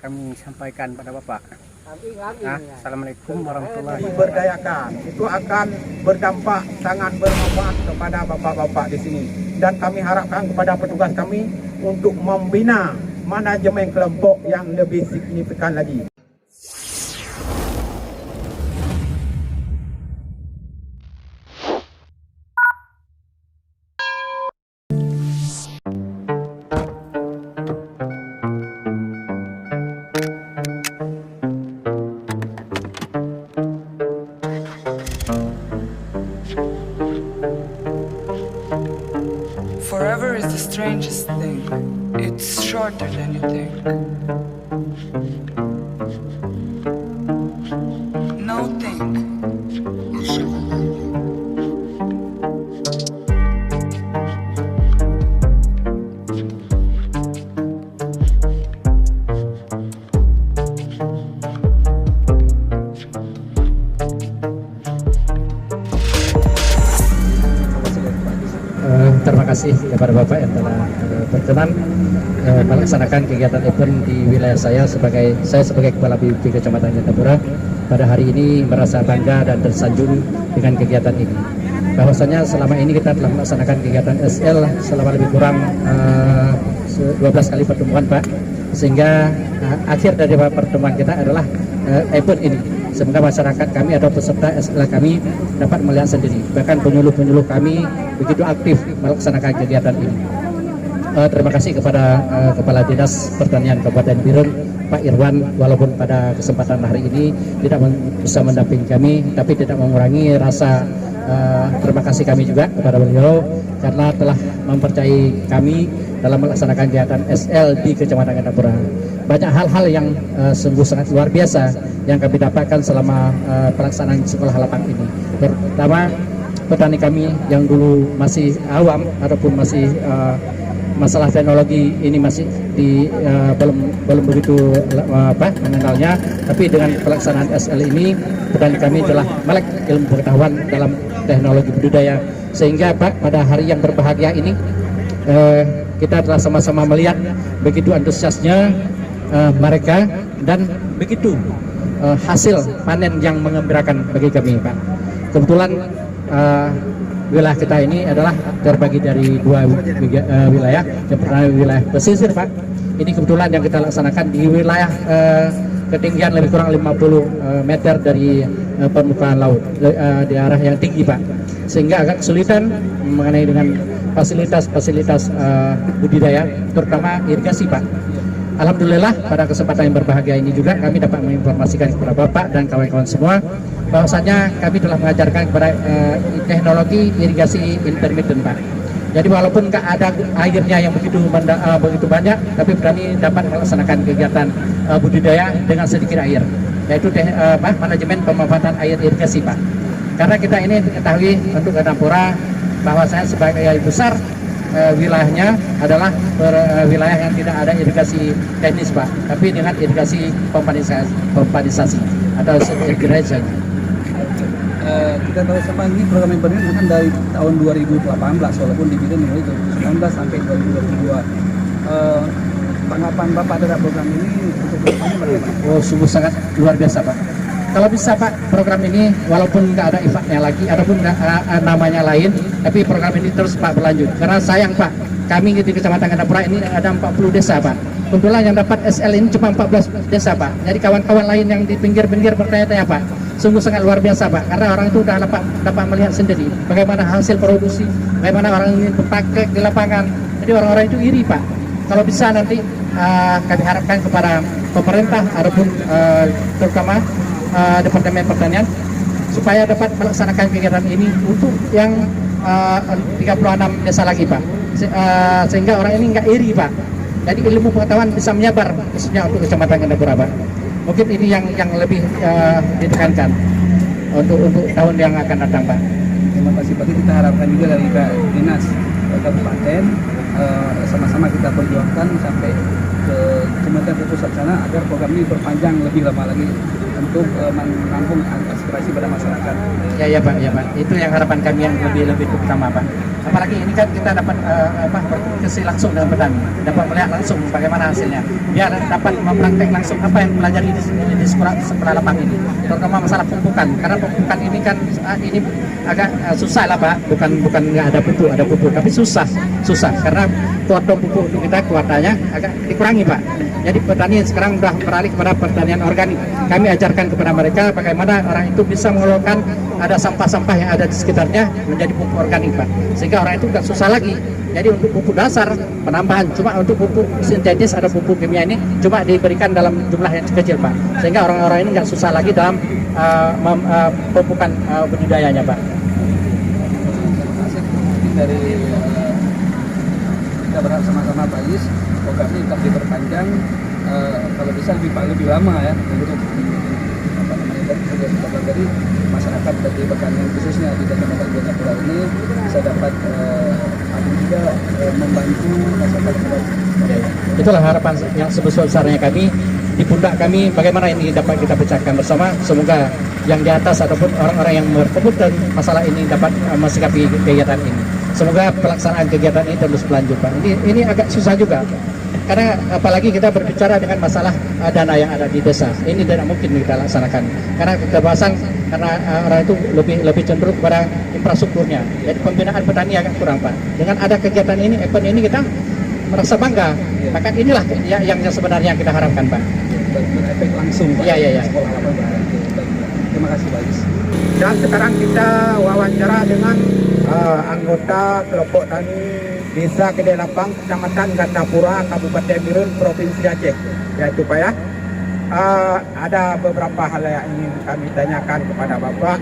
kami sampaikan pada Bapak. Assalamualaikum warahmatullahi wabarakatuh. Diberdayakan itu akan berdampak sangat bermanfaat kepada bapak-bapak di sini, dan kami harapkan kepada petugas kami untuk membina manajemen kelompok yang lebih signifikan lagi. Forever is the strangest thing. It's shorter than you think. No think. Terima kasih kepada Bapak yang telah berkenan melaksanakan kegiatan event di wilayah saya sebagai Kepala BPP Kecamatan Jayapura. Pada hari ini merasa bangga dan tersanjung dengan kegiatan ini. Bahwasanya selama ini kita telah melaksanakan kegiatan SL selama lebih kurang 12 kali pertemuan, Pak. Sehingga akhir dari pertemuan kita adalah event ini. Semoga masyarakat kami atau peserta SL kami dapat melihat sendiri. Bahkan penyuluh-penyuluh kami begitu aktif melaksanakan kegiatan ini. Terima kasih kepada Kepala Dinas Pertanian Kabupaten Biren, Pak Irwan, walaupun pada kesempatan hari ini tidak bisa mendampingi kami, tapi tidak mengurangi rasa terima kasih kami juga kepada beliau karena telah mempercayai kami dalam melaksanakan kegiatan SL di Kecamatan Jayapura. Banyak hal-hal yang sungguh sangat luar biasa yang kami dapatkan selama pelaksanaan sekolah lapang ini. Pertama, petani kami yang dulu masih awam ataupun masih masalah teknologi ini masih belum begitu mengenalnya, tapi dengan pelaksanaan SL ini petani kami telah melek ilmu pengetahuan dalam teknologi budidaya, sehingga Pak pada hari yang berbahagia ini kita telah sama-sama melihat begitu antusiasnya mereka dan begitu hasil panen yang mengembirakan bagi kami, Pak. Kebetulan wilayah kita ini adalah terbagi dari dua wilayah. Yang pertama wilayah pesisir, Pak. Ini kebetulan yang kita laksanakan di wilayah ketinggian lebih kurang 50 meter dari permukaan laut, di arah yang tinggi, Pak. Sehingga agak kesulitan mengenai dengan fasilitas budidaya, terutama irigasi, Pak. Alhamdulillah pada kesempatan yang berbahagia ini juga kami dapat menginformasikan kepada Bapak dan kawan-kawan semua bahwasanya kami telah mengajarkan kepada teknologi irigasi intermittent, Pak. Jadi walaupun nggak ada airnya yang begitu banyak, tapi petani dapat melaksanakan kegiatan budidaya dengan sedikit air, yaitu manajemen pemanfaatan air irigasi, Pak. Karena kita ini diketahui untuk Jayapura bahwasanya sebagai besar wilayahnya adalah wilayah yang tidak ada irigasi teknis, Pak, tapi dengan irigasi pompanisasi atau irrigation. Kita tahu sama ini program yang berdiri kan dari tahun 2018, walaupun dibikin mulai 2019 sampai 2022. Tanggapan Bapak terhadap program ini untuk kedepannya bagaimana? Oh, sungguh sangat luar biasa, Pak. Kalau bisa, Pak, program ini walaupun nggak ada IFAK-nya lagi ataupun namanya lain, tapi program ini terus, Pak, berlanjut. Karena sayang, Pak, kami di Kecamatan Jayapura ini ada 40 desa, Pak. Kebetulan yang dapat SL ini cuma 14 desa, Pak. Jadi kawan-kawan lain yang di pinggir-pinggir bertanya-tanya, Pak. Sungguh sangat luar biasa, Pak, karena orang itu sudah dapat melihat sendiri bagaimana hasil produksi, bagaimana orang ini berpraktek di lapangan. Jadi orang-orang itu iri, Pak. Kalau bisa nanti kami harapkan kepada pemerintah ataupun terutama Departemen Pertanian supaya dapat melaksanakan kegiatan ini untuk yang 36 desa lagi, Pak. Sehingga orang ini nggak iri, Pak. Jadi ilmu pengetahuan bisa menyebar khususnya untuk Kecamatan Jayapura, Pak. Mungkin ini yang lebih ditekankan untuk tahun yang akan datang, Pak. Terima kasih, Pak. Kita harapkan juga dari Dinas Kabupaten sama-sama kita perjuangkan sampai ke Kementerian Pusat sana agar program ini berpanjang lebih lama lagi untuk menampung aspirasi pada masyarakat. Ya Pak, ya Pak. Itu yang harapan kami yang lebih utama Pak. Apalagi ini kan kita dapat berkomunikasi langsung dengan petani, dapat melihat langsung bagaimana hasilnya. Biar dapat mempraktek langsung apa yang pelajari di sekolah lapang ini, terutama masalah pemupukan. Karena pemupukan ini kan ini agak susah lah Pak. Bukan nggak ada pupuk, tapi susah karena kuota pupuk untuk kita kuotanya agak dikurangi Pak. Jadi petani sekarang sudah beralih kepada pertanian organik. Kami ajarkan kepada mereka bagaimana orang itu bisa mengelola ada sampah-sampah yang ada di sekitarnya menjadi pupuk organik Pak. Sehingga orang itu nggak susah lagi. Jadi untuk pupuk dasar penambahan, cuma untuk pupuk sintetis ada pupuk kimia ini cuma diberikan dalam jumlah yang kecil Pak. Sehingga orang-orang ini nggak susah lagi dalam pemupukan budidayanya Pak. Dari kita berharap sama-sama Pak Is, program ini tetap diperpanjang, kalau bisa lebih lama ya, untuk dari masyarakat dari pertanian khususnya di Kecamatan Jayapura ini bisa dapat juga membantu masyarakat. Itulah harapan yang sebesar-besarnya kami di pundak kami, bagaimana ini dapat kita pecahkan bersama. Semoga yang di atas ataupun orang-orang yang berkebutuhan masalah ini dapat mensikapi kegiatan ini. Semoga pelaksanaan kegiatan ini terus berlanjut Pak. Ini agak susah juga. Karena apalagi kita berbicara dengan masalah dana yang ada di desa, ini tidak mungkin kita laksanakan. Karena keterbatasan, karena orang itu lebih cenderung kepada infrastrukturnya. Jadi pembinaan petani agak kurang Pak. Dengan ada kegiatan ini, event ini kita merasa bangga. Bahkan inilah yang sebenarnya kita harapkan Pak. Efek langsung Pak. Iya. Terima kasih Pak Is. Dan sekarang kita wawancara dengan anggota kelompok tani Desa Kedai Lapang, Kecamatan Gandapura, Kabupaten Biren, Provinsi Aceh. Yaitu Pak ya, ada beberapa hal yang ingin kami tanyakan kepada Bapak.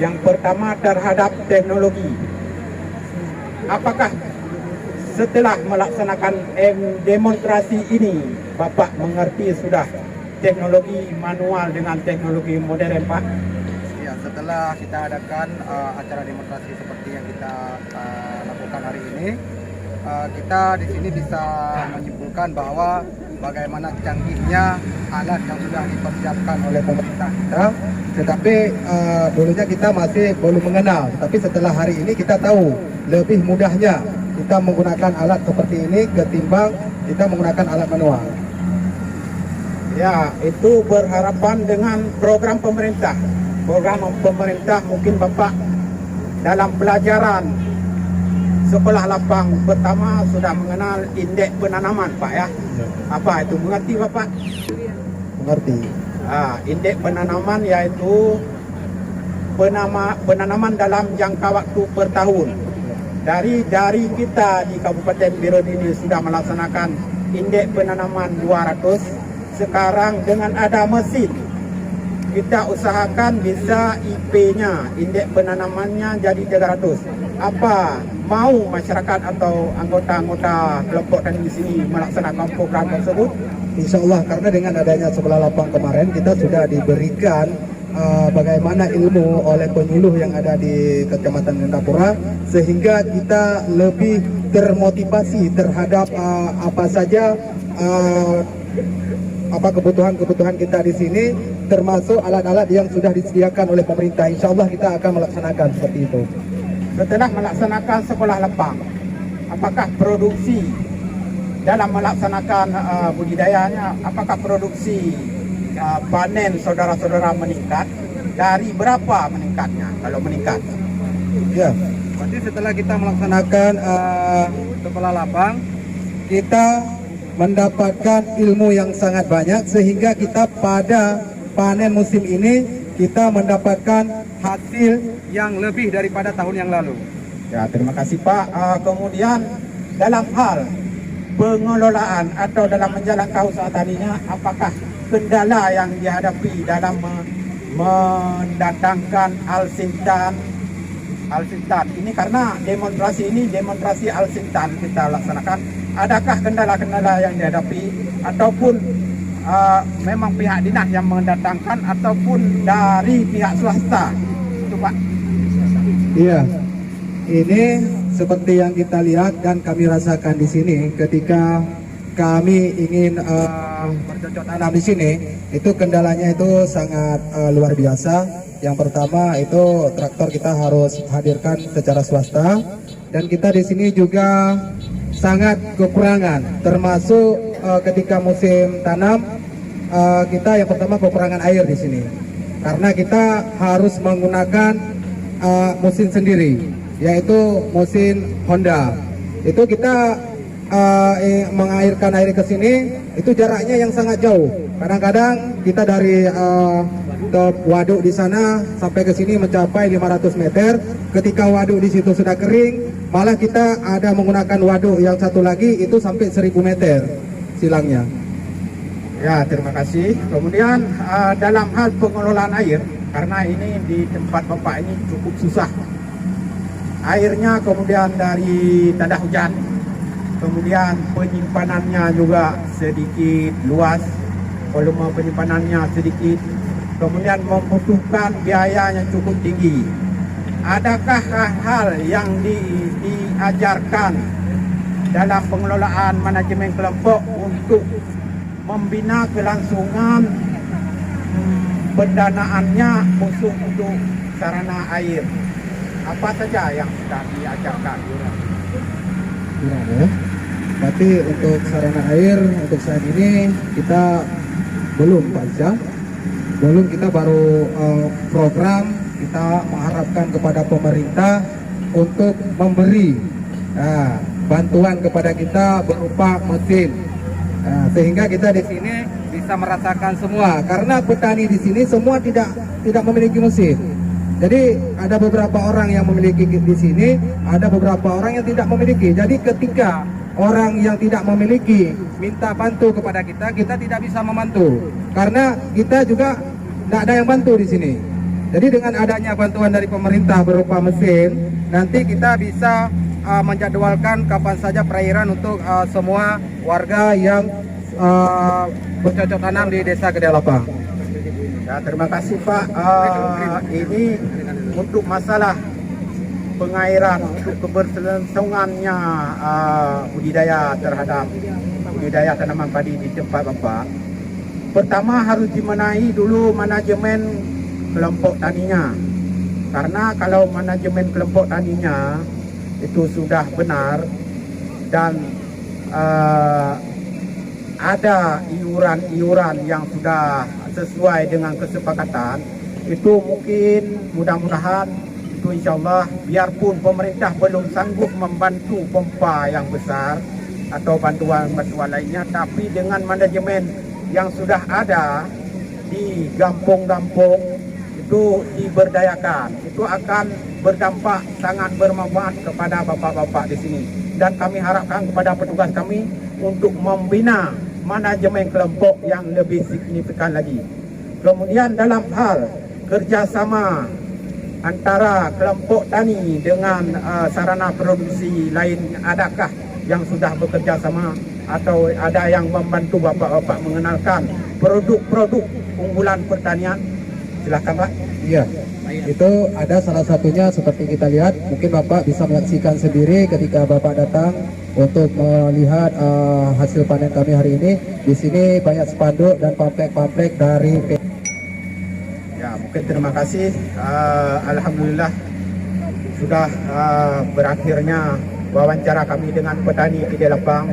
Yang pertama terhadap teknologi. Apakah setelah melaksanakan demonstrasi ini, Bapak mengerti sudah teknologi manual dengan teknologi modern Pak? Ya, setelah kita adakan acara demonstrasi seperti yang kita lakukan hari ini, kita di sini bisa menyimpulkan bahwa bagaimana canggihnya alat yang sudah dipersiapkan oleh pemerintah kita. Tetapi dulunya kita masih belum mengenal. Tapi setelah hari ini kita tahu lebih mudahnya kita menggunakan alat seperti ini ketimbang kita menggunakan alat manual. Ya, itu berharapan dengan program pemerintah. Program pemerintah mungkin Bapak dalam pelajaran sekolah lapang pertama sudah mengenal indeks penanaman Pak ya. Apa itu, mengerti Bapak? Mengerti. Indeks penanaman yaitu penanaman dalam jangka waktu per tahun. Dari kita di Kabupaten Biren ini sudah melaksanakan indeks penanaman 200. Sekarang dengan ada mesin, kita usahakan bisa IP-nya, indeks penanamannya jadi 300. Apa mau masyarakat atau anggota-anggota kelompok tani di sini melaksanakan program tersebut? Insya Allah, karena dengan adanya sekolah lapang kemarin kita sudah diberikan bagaimana ilmu oleh penyuluh yang ada di Kecamatan Gandapura, sehingga kita lebih termotivasi terhadap apa saja kebutuhan kita di sini, termasuk alat-alat yang sudah disediakan oleh pemerintah. Insya Allah kita akan melaksanakan seperti itu. Setelah melaksanakan sekolah lapang, apakah produksi dalam melaksanakan budidayanya, apakah produksi panen saudara-saudara meningkat? Dari berapa meningkatnya kalau meningkat? Ya, berarti setelah kita melaksanakan sekolah lapang, kita mendapatkan ilmu yang sangat banyak, sehingga kita pada panen musim ini kita mendapatkan hasil yang lebih daripada tahun yang lalu. Ya, terima kasih Pak. Kemudian dalam hal pengelolaan atau dalam menjalankan usaha taninya, apakah kendala yang dihadapi dalam mendatangkan alsintan ini, karena demonstrasi alsintan kita laksanakan, adakah kendala-kendala yang dihadapi ataupun memang pihak dinas yang mendatangkan ataupun dari pihak swasta itu Pak? Iya, ini seperti yang kita lihat dan kami rasakan di sini ketika kami ingin bercocok tanam di sini, itu kendalanya itu sangat luar biasa. Yang pertama itu traktor kita harus hadirkan secara swasta, dan kita di sini juga sangat kekurangan, termasuk ketika musim tanam kita yang pertama kekurangan air di sini, karena kita harus menggunakan mesin sendiri, yaitu mesin Honda. Itu kita mengairkan air ke sini itu jaraknya yang sangat jauh. Kadang-kadang kita dari top waduk di sana sampai ke sini mencapai 500 meter. Ketika waduk di situ sudah kering, malah kita ada menggunakan waduk yang satu lagi itu sampai 1000 meter silangnya. Ya, terima kasih. Kemudian dalam hal pengelolaan air, karena ini di tempat Bapak ini cukup susah. Airnya kemudian dari tanda hujan, kemudian penyimpanannya juga sedikit luas, volume penyimpanannya sedikit, kemudian membutuhkan biaya yang cukup tinggi. Adakah hal-hal yang diajarkan dalam pengelolaan manajemen kelompok untuk membina kelangsungan pendanaannya khusus untuk sarana air? Apa saja yang sudah diajarkan? Ya. Tapi untuk sarana air untuk saat ini kita belum baca, belum, kita baru program. Kita mengharapkan kepada pemerintah untuk memberi bantuan kepada kita berupa mesin, sehingga kita di sini bisa merasakan semua. Karena petani di sini semua tidak memiliki mesin. Jadi ada beberapa orang yang memiliki di sini, ada beberapa orang yang tidak memiliki. Jadi ketika orang yang tidak memiliki minta bantu kepada kita, kita tidak bisa membantu karena kita juga tidak ada yang bantu di sini. Jadi dengan adanya bantuan dari pemerintah berupa mesin, nanti kita bisa menjadwalkan kapan saja perairan untuk semua warga yang bercocok tanam di Desa Gede Lapang. Ya, terima kasih Pak. Ini untuk masalah pengairan, untuk keberlangsungannya budidaya terhadap budidaya tanaman padi di tempat Bapak. Pertama harus dimenahi dulu manajemen kelompok taninya. Karena kalau manajemen kelompok taninya itu sudah benar dan ada iuran-iuran yang sudah sesuai dengan kesepakatan, itu mungkin mudah-mudahan itu insya Allah, biarpun pemerintah belum sanggup membantu pompa yang besar atau bantuan-bantuan lainnya, tapi dengan manajemen yang sudah ada di kampung-kampung itu diberdayakan, itu akan berdampak sangat bermanfaat kepada bapak-bapak di sini. Dan kami harapkan kepada petugas kami untuk membina manajemen kelompok yang lebih signifikan lagi. Kemudian dalam hal kerjasama antara kelompok tani dengan sarana produksi lain, adakah yang sudah bekerja sama atau ada yang membantu bapak-bapak mengenalkan produk-produk unggulan pertanian? Silakan Pak. Iya, itu ada salah satunya seperti kita lihat. Mungkin Bapak bisa menyaksikan sendiri ketika Bapak datang untuk melihat hasil panen kami hari ini. Di sini banyak spanduk dan pamflet-pamflet dari Ya, mungkin terima kasih. Alhamdulillah sudah berakhirnya wawancara kami dengan petani Gede Lapang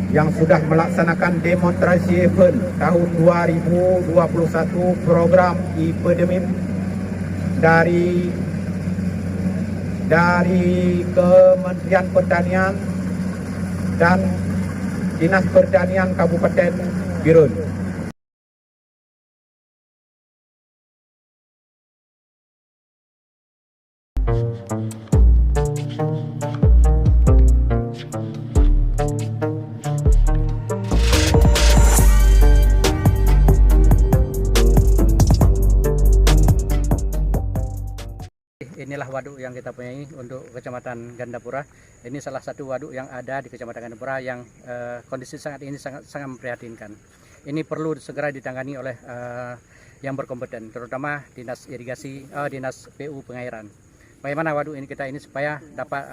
yang sudah melaksanakan demonstrasi event tahun 2021 program IPDMIM dari Kementerian Pertanian dan Dinas Pertanian Kabupaten Birun. Inilah waduk yang kita punyai untuk Kecamatan Gandapura. Ini salah satu waduk yang ada di Kecamatan Gandapura yang kondisi sangat memprihatinkan. Ini perlu segera ditangani oleh yang berkompeten, terutama Dinas Irigasi, Dinas PU Pengairan. bagaimana waduk ini kita ini supaya dapat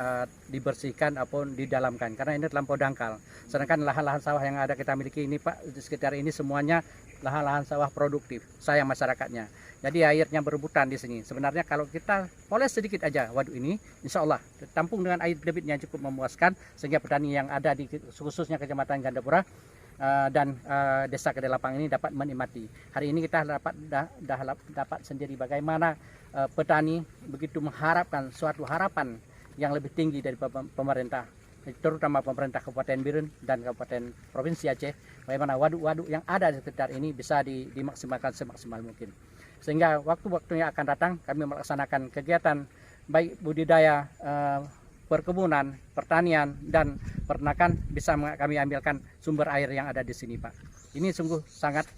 dibersihkan ataupun didalamkan, karena ini terlampau dangkal. Sedangkan lahan-lahan sawah yang ada kita miliki ini Pak, di sekitar ini semuanya lahan-lahan sawah produktif, sayang masyarakatnya. Jadi airnya berebutan di sini. Sebenarnya kalau kita poles sedikit aja waduk ini, insya Allah tampung dengan air debitnya cukup memuaskan, sehingga petani yang ada di khususnya Kecamatan Gandapura dan Desa Kedelapang ini dapat menikmati. Hari ini kita dapat sendiri bagaimana petani begitu mengharapkan suatu harapan yang lebih tinggi dari pemerintah, terutama pemerintah Kabupaten Biren dan Kabupaten Provinsi Aceh, bagaimana waduk-waduk yang ada di sekitar ini bisa dimaksimalkan semaksimal mungkin. Sehingga waktu-waktu yang akan datang kami melaksanakan kegiatan baik budidaya, perkebunan, pertanian, dan peternakan bisa kami ambilkan sumber air yang ada di sini Pak. Ini sungguh sangat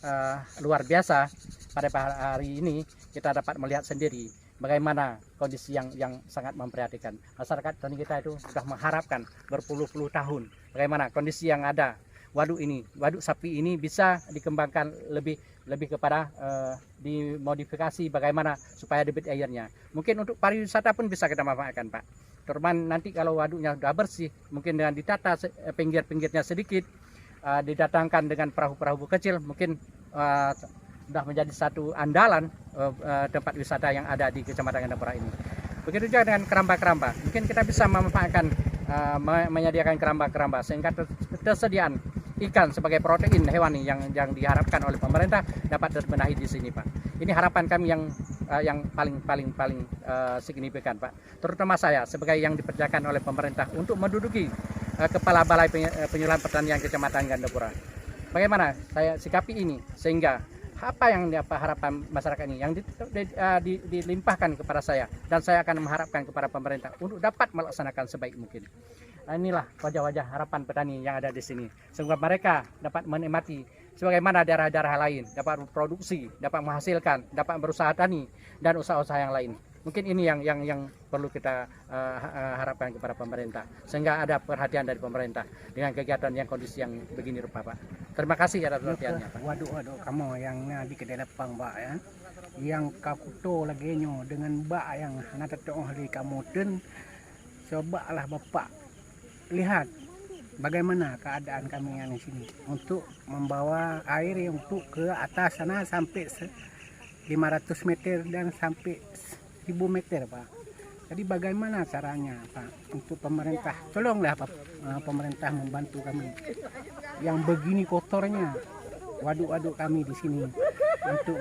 luar biasa. Pada hari ini kita dapat melihat sendiri bagaimana kondisi yang sangat memprihatinkan. Masyarakat petani kita itu sudah mengharapkan berpuluh-puluh tahun bagaimana kondisi yang ada. Waduk ini, waduk sapi ini bisa dikembangkan lebih kepada dimodifikasi bagaimana supaya debit airnya. Mungkin untuk pariwisata pun bisa kita manfaatkan Pak. Terutama nanti kalau waduknya sudah bersih, mungkin dengan ditata pinggir-pinggirnya sedikit, didatangkan dengan perahu-perahu kecil, mungkin sudah menjadi satu andalan tempat wisata yang ada di Kecamatan Gandapura ini. Begitu juga dengan keramba-keramba, mungkin kita bisa memanfaatkan menyediakan keramba-keramba sehingga tersediaan ikan sebagai protein hewani yang diharapkan oleh pemerintah dapat terbenahi di sini Pak. Ini harapan kami yang paling signifikan Pak. Terutama saya sebagai yang dipercayakan oleh pemerintah untuk menduduki Kepala Balai Penyuluhan Pertanian Kecamatan Gandapura. Bagaimana saya sikapi ini sehingga apa yang harapan masyarakat ini yang dilimpahkan kepada saya, dan saya akan mengharapkan kepada pemerintah untuk dapat melaksanakan sebaik mungkin. Inilah wajah-wajah harapan petani yang ada di sini, sehingga mereka dapat menikmati sebagaimana daerah-daerah lain, dapat produksi, dapat menghasilkan, dapat berusaha tani dan usaha-usaha yang lain. Mungkin ini yang perlu kita harapkan kepada pemerintah, sehingga ada perhatian dari pemerintah dengan kegiatan yang kondisi yang begini rupa Pak. Terima kasih atas perhatiannya Pak. Waduk-waduk kamu yang di Kedelapang Pak ya, yang kakuto lagi nyo dengan Mbak yang natato hari kamu ten, cobalah Bapak lihat bagaimana keadaan kami yang di sini untuk membawa air untuk ke atas sana sampai 500 meter dan sampai 1000 meter Pak. Jadi bagaimana caranya Pak untuk pemerintah, tolonglah Pak, pemerintah membantu kami yang begini kotornya waduk-waduk kami di sini untuk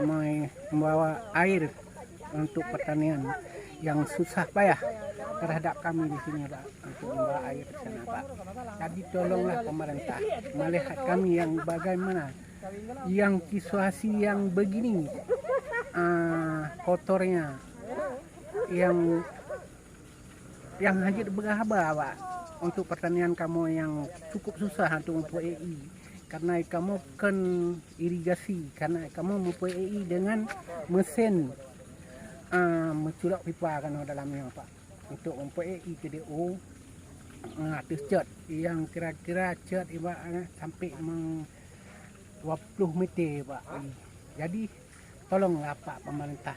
membawa air untuk pertanian yang susah payah terhadap kami di sini Pak, untuk membawa air ke sana Pak. Jadi tolonglah pemerintah melihat kami yang bagaimana yang situasi yang begini kotornya yang hanya berhaba Pak, untuk pertanian kamu yang cukup susah untuk EI, karena kamu kan irigasi, karena kamu mempunyai EI dengan mesin menculak pipa kan dalamnya Pak, untuk mempunyai TDO atas cat yang kira-kira cat ibaratnya sampai 20 meter Pak. Jadi tolonglah Pak pemerintah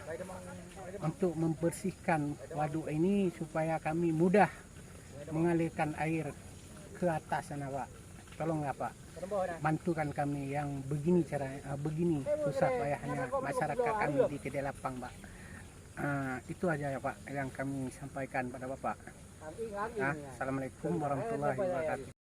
untuk membersihkan waduk ini supaya kami mudah mengalirkan air ke atas sana Pak. Tolonglah Pak, bantukan kami yang begini begini susah payahnya masyarakat kami di Kedelapang Pak. Itu aja ya Pak yang kami sampaikan pada Bapak. Assalamualaikum warahmatullahi wabarakatuh.